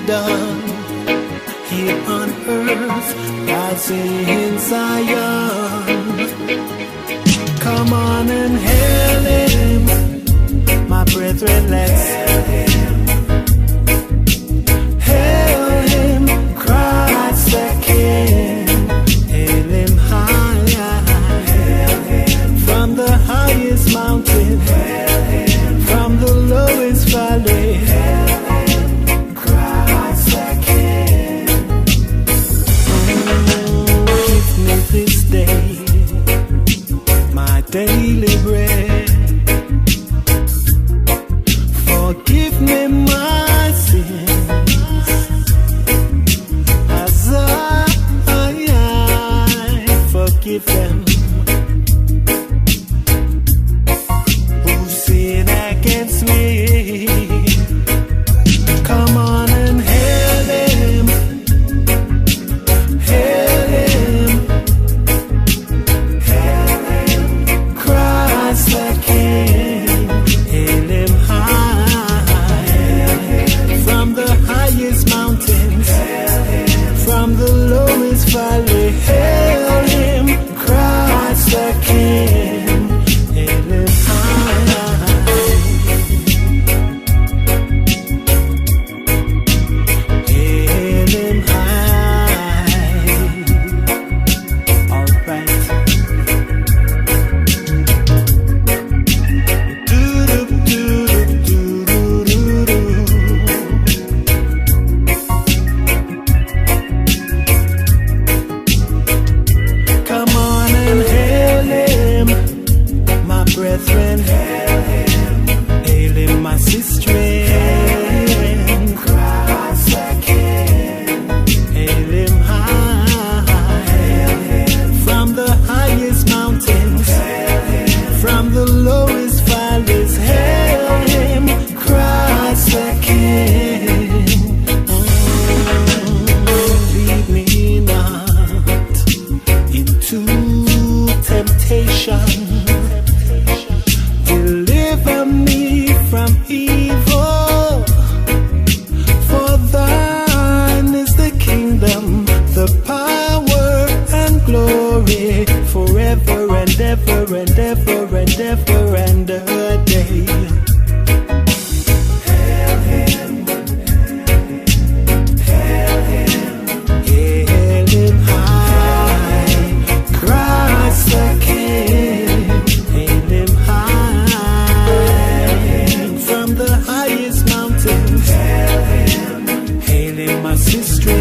done here on earth, God's in Zion. Come on and hail him, my brethren, let's hail him. Hail him, Christ the King. Hail him high, hail him from the highest mountain, hail him from the lowest valley, hail him, Christ the King. Give me this day my daily bread. Forgive me my sins as I forgive them who sin against me. Come on and hail him, hail him, hail him, Christ the King. Hail him high, hail him from the highest mountains, hail him from the lowest valley, hail him, Christ the King. Hail him high, hail him high. All right. Come on and hail him, my brethren, hail him, hail him, my sister, Christ the King. Hail him high, hail him from the highest mountains, hail him from the lowest valleys, hail him, Christ the King. Lead me not into temptation, deliver me from evil, for thine is the kingdom, the power and glory, forever and ever and ever and ever and a day. Hail him, hail him, hail him high, Christ the King. Hail him high from the highest mountains, hail him, my sister,